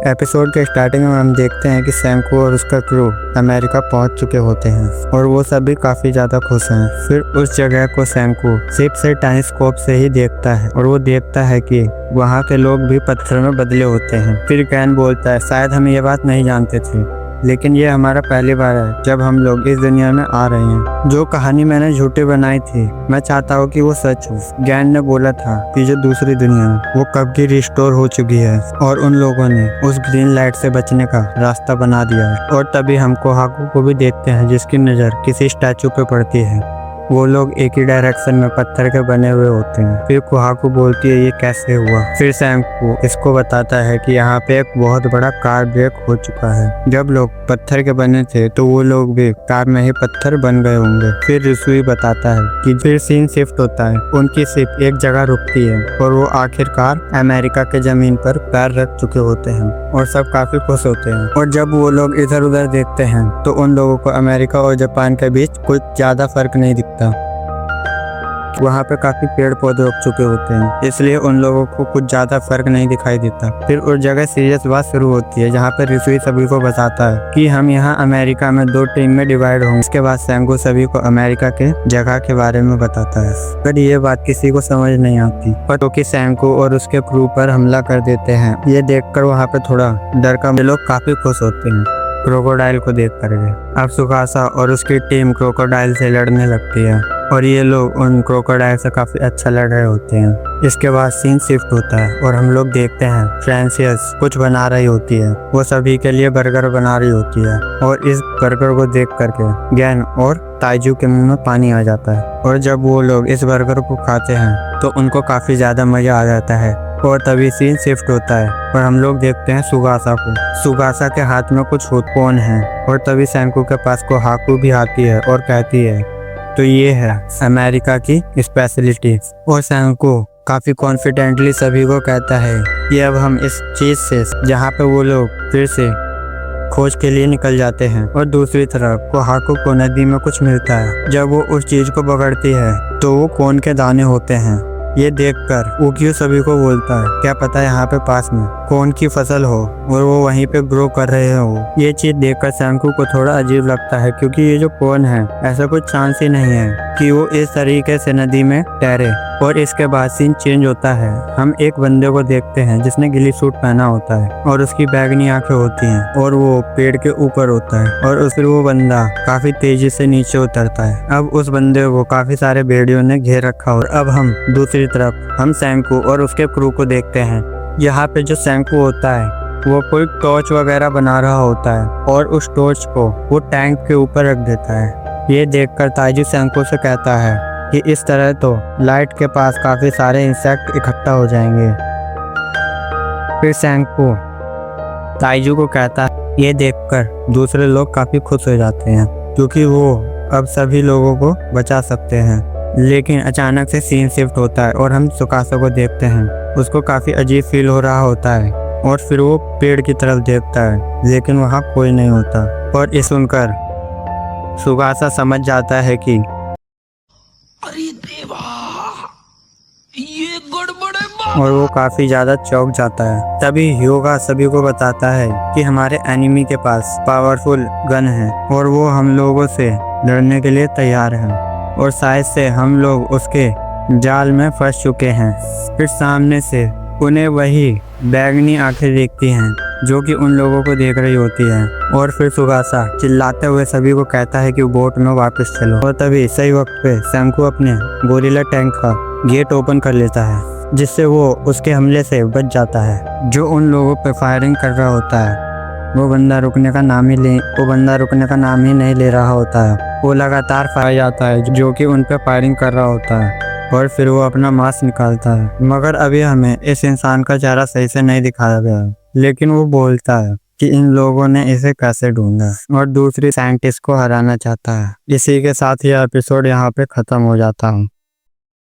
Episode के starting में हम देखते हैं कि सैंको और उसका क्रू अमेरिका पहुंच चुके होते हैं और वो सभी काफी ज्यादा खुश हैं। फिर उस जगह को सैंको शिप से टाइस्कोप से ही देखता है और वो देखता है कि वहाँ के लोग भी पत्थर में बदले होते हैं। फिर गैन बोलता है, शायद हम ये बात नहीं जानते थे, लेकिन ये हमारा पहली बार है जब हम लोग इस दुनिया में आ रहे हैं। जो कहानी मैंने झूठी बनाई थी, मैं चाहता हूँ कि वो सच हो। गैन ने बोला था कि जो दूसरी दुनिया है वो कब की रिस्टोर हो चुकी है और उन लोगों ने उस ग्रीन लाइट से बचने का रास्ता बना दिया है। और तभी हम कोहाकू को भी देखते हैं जिसकी नज़र किसी स्टैचू पे पड़ती है। वो लोग एक ही डायरेक्शन में पत्थर के बने हुए होते हैं। फिर कोहाकू बोलती है, ये कैसे हुआ? फिर सैंको इसको बताता है कि यहाँ पे एक बहुत बड़ा कार ब्रेक हो चुका है। जब लोग पत्थर के बने थे तो वो लोग भी कार में ही पत्थर बन गए होंगे। फिर रिसुई बताता है कि फिर सीन शिफ्ट होता है। उनकी शिप एक जगह रुकती है और वो आखिरकार अमेरिका के जमीन पर पैर रख चुके होते हैं और सब काफी खुश होते हैं। और जब वो लोग इधर उधर देखते हैं तो उन लोगों को अमेरिका और जापान के बीच कुछ ज्यादा फर्क नहीं दिखता। वहाँ पे काफी पेड़ पौधे उग चुके होते हैं, इसलिए उन लोगों को कुछ ज्यादा फर्क नहीं दिखाई देता। फिर उस जगह सीरियस बात शुरू होती है जहाँ पे रिसुई सभी को बताता है कि हम यहाँ अमेरिका में 2 टीम में डिवाइड होंगे। इसके बाद सैंको सभी को अमेरिका के जगह के बारे में बताता है, पर ये बात किसी को समझ नहीं आती। पर क्योंकि सैंको और उसके क्रू पर हमला कर देते हैं, ये देखकर वहाँ पे थोड़ा डर का लोग काफी खुश होते हैं क्रोकोडाइल को देख करके। अब सुकासा और उसकी टीम क्रोकोडाइल से लड़ने लगती है और ये लोग उन क्रोकोडाइल से काफी अच्छा लड़ रहे होते हैं। इसके बाद सीन शिफ्ट होता है और हम लोग देखते हैं फ्रांसिस कुछ बना रही होती है। वो सभी के लिए बर्गर बना रही होती है और इस बर्गर को देख करके गैन और ताइजू के मुंह में पानी आ जाता है। और जब वो लोग इस बर्गर को खाते हैं तो उनको काफी ज्यादा मजा आ जाता है। और तभी सीन शिफ्ट होता है और हम लोग देखते हैं सुगासा को। सुगासा के हाथ में कुछ फोन है और तभी सैंको के पास कोहाकू भी आती है और कहती है, तो ये है अमेरिका की स्पेशलिटी। और सैंको काफी कॉन्फिडेंटली सभी को कहता है कि अब हम इस चीज से जहाँ पे वो लोग फिर से खोज के लिए निकल जाते हैं। और दूसरी तरफ कोहाकू को नदी में कुछ मिलता है। जब वो उस चीज को पकड़ती है तो वो कोन के दाने होते हैं। ये देखकर उकियो सभी को बोलता है, क्या पता यहाँ पे पास में कोन की फसल हो और वो वहीं पे ग्रो कर रहे हो। ये चीज देखकर सैंको को थोड़ा अजीब लगता है क्योंकि ये जो कोन है ऐसा कुछ चांस ही नहीं है कि वो इस तरीके से नदी में तैरे। और इसके बाद सीन चेंज होता है। हम एक बंदे को देखते हैं जिसने गिली सूट पहना होता है और उसकी बैगनी आंखें होती हैं और वो पेड़ के ऊपर होता है और फिर वो बंदा काफी तेजी से नीचे उतरता है। अब उस बंदे को काफी सारे भेड़ियों ने घेर रखा। और अब हम दूसरी तरफ हम सैंको और उसके क्रू को देखते हैं। यहाँ पे जो सैंको होता है वो कोई टॉर्च वगैरह बना रहा होता है और उस टॉर्च को वो टैंक के ऊपर रख देता है। ये देखकर ताइजू सैंको से कहता है कि इस तरह तो लाइट के पास काफी सारे इंसेक्ट इकट्ठा हो जाएंगे। फिर सैंको ताइजू को कहता है, ये देखकर दूसरे लोग काफी खुश हो जाते हैं क्योंकि वो अब सभी लोगों को बचा सकते हैं। लेकिन अचानक से सीन शिफ्ट होता है और हम सुकासा को देखते हैं। उसको काफी अजीब फील हो रहा होता है और फिर वो पेड़ की तरफ देखता है लेकिन वहाँ कोई नहीं होता। और ये सुनकर सुकासा समझ जाता है कि अरे देवा, ये गड़बड़ है। और वो काफी ज्यादा चौंक जाता है। तभी ह्योगा सभी को बताता है कि हमारे एनिमी के पास पावरफुल गन है और वो हम लोगों से लड़ने के लिए तैयार है और शायद से हम लोग उसके जाल में फंस चुके हैं। फिर सामने से उन्हें वही बैगनी आंखें दिखती हैं जो कि उन लोगों को देख रही होती है। और फिर सुगासा चिल्लाते हुए सभी को कहता है कि बोट में वापस चलो। और तभी सही वक्त पे सैंको अपने गोरिल्ला टैंक का गेट ओपन कर लेता है जिससे वो उसके हमले से बच जाता है। जो उन लोगों पे फायरिंग कर रहा होता है वो बंदा रुकने का नाम ही नहीं ले रहा होता है। वो लगातार फायर जाता है जो कि उन पे फायरिंग कर रहा होता है और फिर वो अपना मास्क निकालता है। मगर अभी हमें इस इंसान का चेहरा सही से नहीं दिखाया गया है, लेकिन वो बोलता है कि इन लोगों ने इसे कैसे ढूंढा और दूसरी साइंटिस्ट को हराना चाहता है। इसी के साथ ये एपिसोड यहाँ पे खत्म हो जाता है।